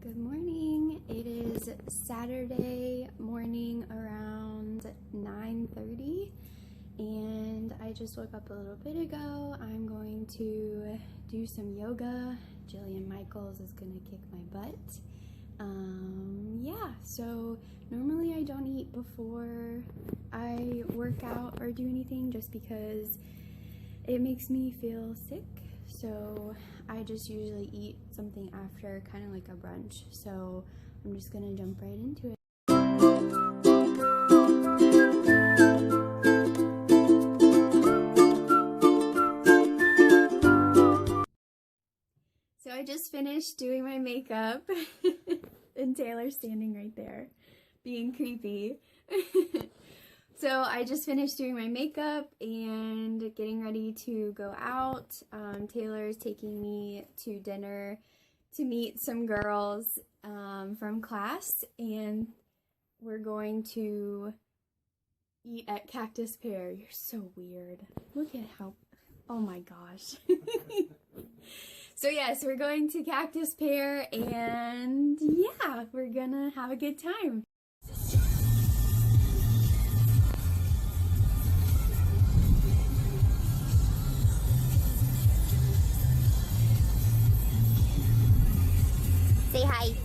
Good morning. It is Saturday morning around 9:30 and I just woke up a little bit ago. I'm going to do some yoga. Jillian Michaels is gonna kick my butt. Yeah, so normally I don't eat before I work out or do anything just because it makes me feel sick. So I just usually eat something after, kind of like a brunch. So I'm just gonna jump right into it. So I just finished doing my makeup and Taylor's standing right there being creepy. So I just finished doing my makeup and getting ready to go out. Taylor's taking me to dinner to meet some girls from class, and we're going to eat at Cactus Pear. You're so weird. Look at how, oh my gosh. So yes, we're going to Cactus Pear, and yeah, we're gonna have a good time. Say hi.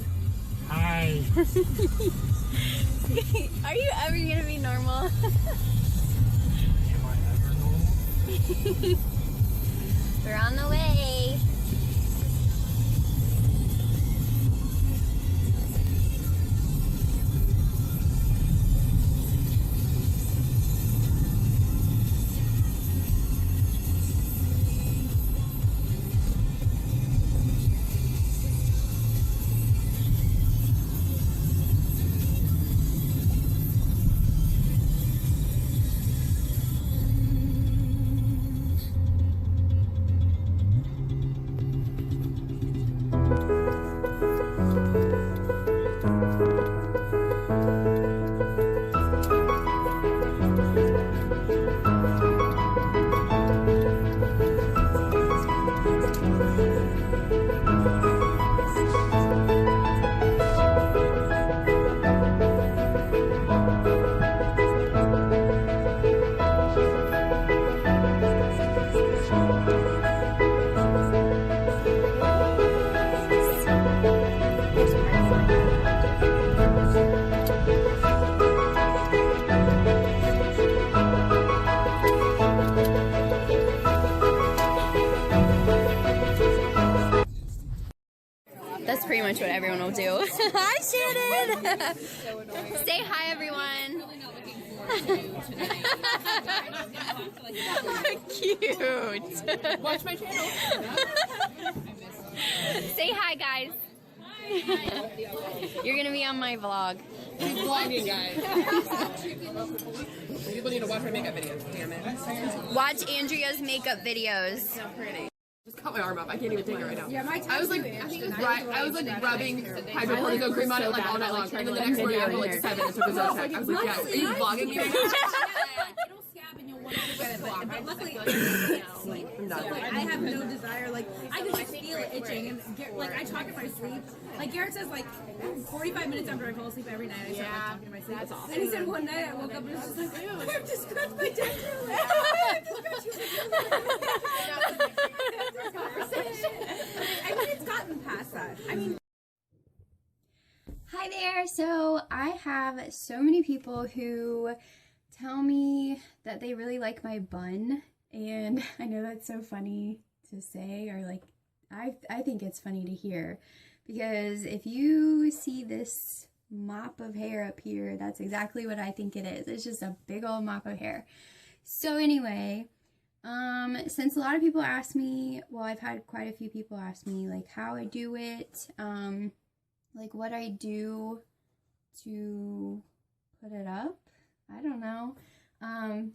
Hi. Are you ever gonna be normal? Am I ever normal? We're on the way. That's pretty much what everyone will do. Hi, Shannon! Say hi, everyone. Cute. Watch my channel. Say hi, guys. You're gonna be on my vlog. She's vlogging, guys. People need to watch my makeup videos. Damn it. Watch Andrea's makeup videos. So pretty. Just cut my arm up. I can't even take it right now. Yeah, my I was like, I think it was right. I was like rubbing hydrocortisone cream on it like all night long. And then the next morning after like 7, it took a Zyrtec. I was like, yeah, are you vlogging me? It'll scab and you'll want to get it, but luckily, I have no desire. Like, I can just feel it itching, and like I talk in my sleep. Like Garrett says, like 45 minutes after I fall asleep every night, I start like, talking in my sleep. That's awesome. And he said one night I woke up and it was just like, I have to scratch my genitals. I mean, it's gotten past that. I mean. Hi there. So I have so many people who tell me that they really like my bun, and I know that's so funny to say, or like I think it's funny to hear, because if you see this mop of hair up here, that's exactly what I think it is. It's just a big old mop of hair. So anyway, since a lot of people ask me, well, I've had quite a few people ask me like how I do it, like what I do to put it up. I don't know.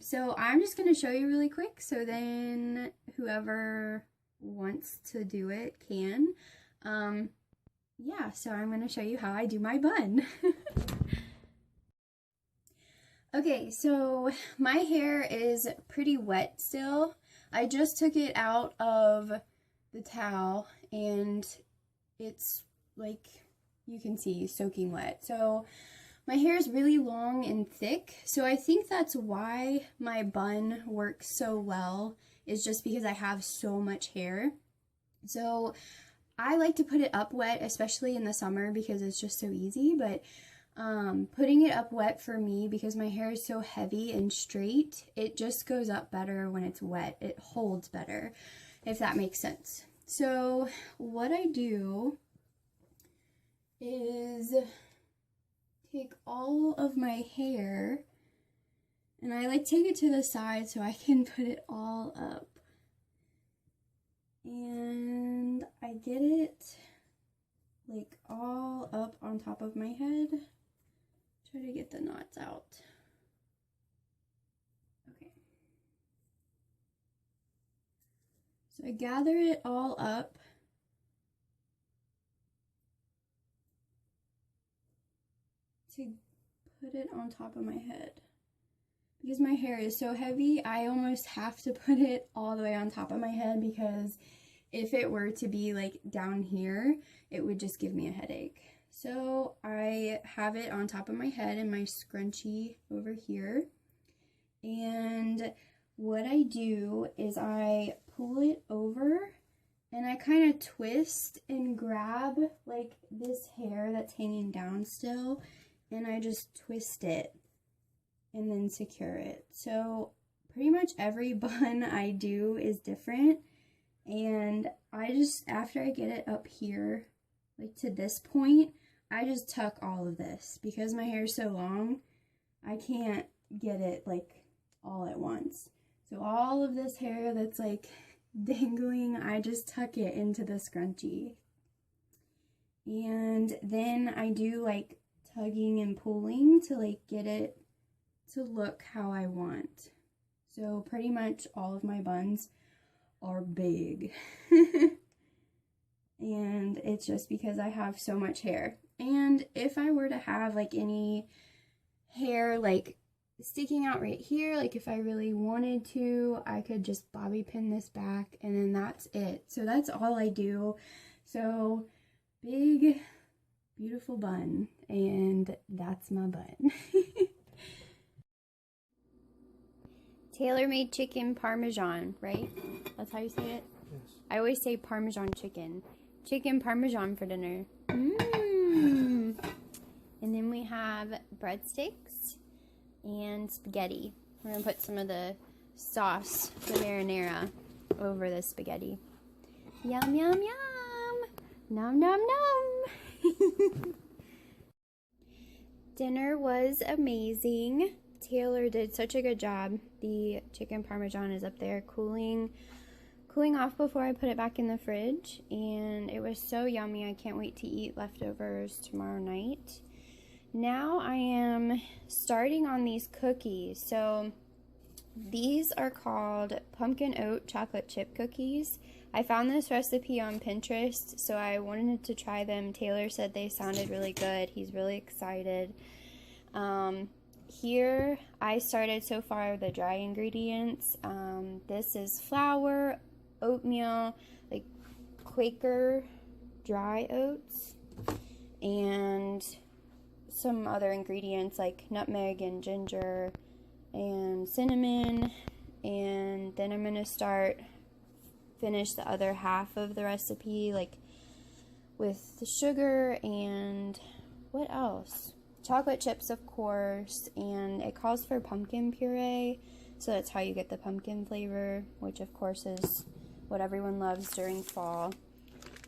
So I'm just going to show you really quick, so then whoever wants to do it can. Yeah, so I'm going to show you how I do my bun. Okay, so my hair is pretty wet still. I just took it out of the towel and it's like you can see soaking wet. So my hair is really long and thick, so I think that's why my bun works so well, is just because I have so much hair. So I like to put it up wet, especially in the summer, because it's just so easy, but putting it up wet for me, because my hair is so heavy and straight, it just goes up better when it's wet. It holds better, if that makes sense. So what I do is take all of my hair, and I like take it to the side so I can put it all up. And I get it like all up on top of my head. Try to get the knots out. Okay. So I gather it all up. To put it on top of my head. Because my hair is so heavy, I almost have to put it all the way on top of my head, because if it were to be like down here, it would just give me a headache. So I have it on top of my head in my scrunchie over here. And what I do is I pull it over and I kind of twist and grab like this hair that's hanging down still, and I just twist it and then secure it. So pretty much every bun I do is different, and I just, after I get it up here, like to this point, I just tuck all of this, because my hair is so long, I can't get it like all at once. So all of this hair that's like dangling, I just tuck it into the scrunchie. And then I do like tugging and pulling to like get it to look how I want. So pretty much all of my buns are big. And it's just because I have so much hair. And if I were to have like any hair like sticking out right here, like if I really wanted to, I could just bobby pin this back, and then that's it. So that's all I do. So big, beautiful bun, and that's my bun. Taylor-made chicken parmesan, right? That's how you say it? Yes. I always say parmesan chicken. Chicken parmesan for dinner. Mmm. And then we have breadsticks and spaghetti. We're going to put some of the sauce, the marinara, over the spaghetti. Yum, yum, yum. Nom, nom, nom. Dinner was amazing. Taylor did such a good job. The chicken parmesan is up there cooling off before I put it back in the fridge, and it was so yummy. I can't wait to eat leftovers tomorrow night. Now I am starting on these cookies. So these are called pumpkin oat chocolate chip cookies. I found this recipe on Pinterest, so I wanted to try them. Taylor said they sounded really good. He's really excited. Here I started so far the dry ingredients. This is flour, oatmeal, like Quaker dry oats, and some other ingredients like nutmeg and ginger and cinnamon. And then I'm going to finish the other half of the recipe, like with the sugar and what else? Chocolate chips, of course, and it calls for pumpkin puree, so that's how you get the pumpkin flavor, which of course is what everyone loves during fall.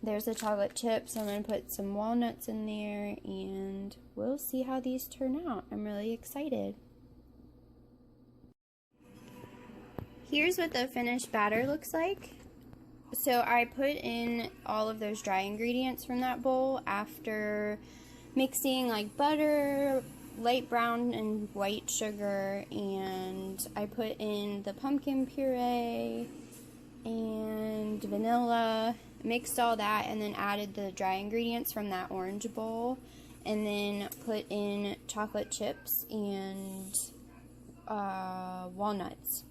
There's the chocolate chips. I'm going to put some walnuts in there, and we'll see how these turn out. I'm really excited. Here's what the finished batter looks like. So I put in all of those dry ingredients from that bowl after mixing like butter, light brown and white sugar, and I put in the pumpkin puree and vanilla, mixed all that, and then added the dry ingredients from that orange bowl, and then put in chocolate chips and walnuts.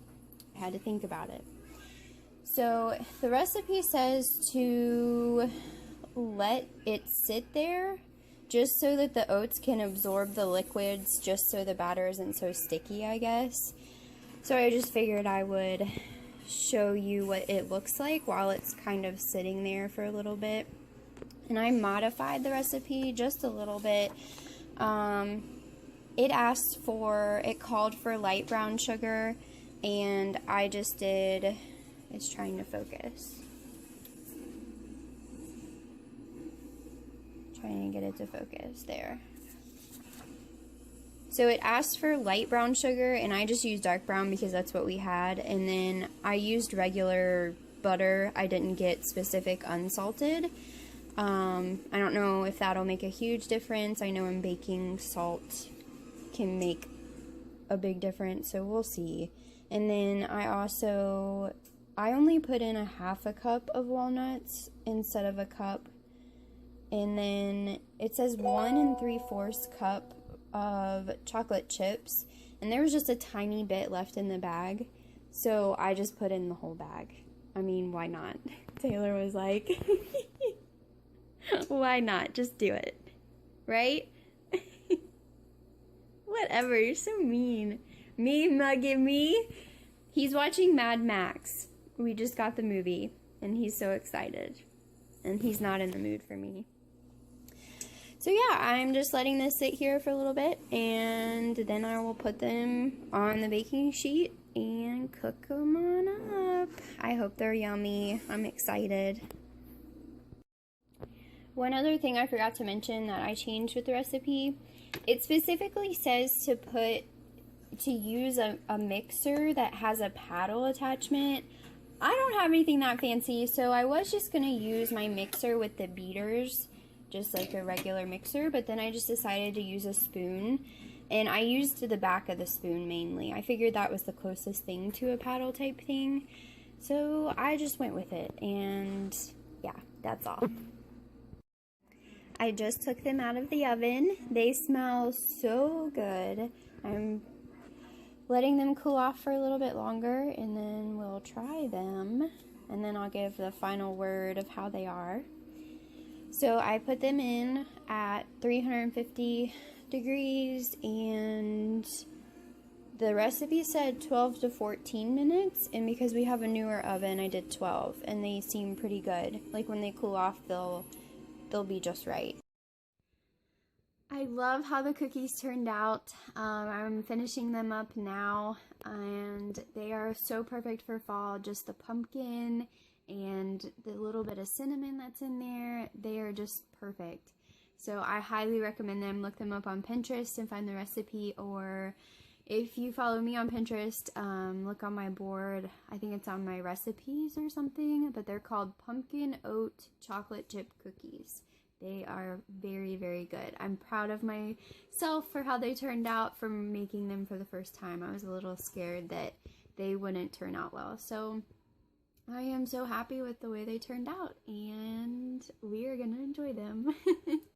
I had to think about it. So the recipe says to let it sit there just so that the oats can absorb the liquids, just so the batter isn't so sticky, I guess. So I just figured I would show you what it looks like while it's kind of sitting there for a little bit. And I modified the recipe just a little bit. It called for light brown sugar, and I just did, it's trying to focus. Trying to get it to focus there. So it asked for light brown sugar, and I just used dark brown because that's what we had. And then I used regular butter. I didn't get specific unsalted. I don't know if that'll make a huge difference. I know in baking, salt can make a big difference, so we'll see. And then I only put in a half a cup of walnuts instead of a cup. And then it says 1 3/4 cup of chocolate chips, and there was just a tiny bit left in the bag, so I just put in the whole bag. I mean, why not? Taylor was like, why not? Just do it, right? Whatever, you're so mean. Me mugging me. He's watching Mad Max. We just got the movie, and he's so excited, and he's not in the mood for me. So yeah, I'm just letting this sit here for a little bit, and then I will put them on the baking sheet and cook them on up. I hope they're yummy. I'm excited. One other thing I forgot to mention that I changed with the recipe, it specifically says to use a mixer that has a paddle attachment. I don't have anything that fancy, so I was just going to use my mixer with the beaters, just like a regular mixer, but then I just decided to use a spoon, and I used the back of the spoon mainly. I figured that was the closest thing to a paddle type thing, so I just went with it, and yeah, that's all. I just took them out of the oven. They smell so good. I'm letting them cool off for a little bit longer, and then we'll try them, and then I'll give the final word of how they are. So I put them in at 350 degrees, and the recipe said 12 to 14 minutes, and because we have a newer oven, I did 12, and they seem pretty good. Like when they cool off, they'll be just right. I love how the cookies turned out. I'm finishing them up now, and they are so perfect for fall. Just the pumpkin and the little bit of cinnamon that's in there, they are just perfect. So I highly recommend them. Look them up on Pinterest and find the recipe, or if you follow me on Pinterest, look on my board. I think it's on my recipes or something, but they're called pumpkin oat chocolate chip cookies. They are very, very good. I'm proud of myself for how they turned out from making them for the first time. I was a little scared that they wouldn't turn out well. So I am so happy with the way they turned out, and we are going to enjoy them.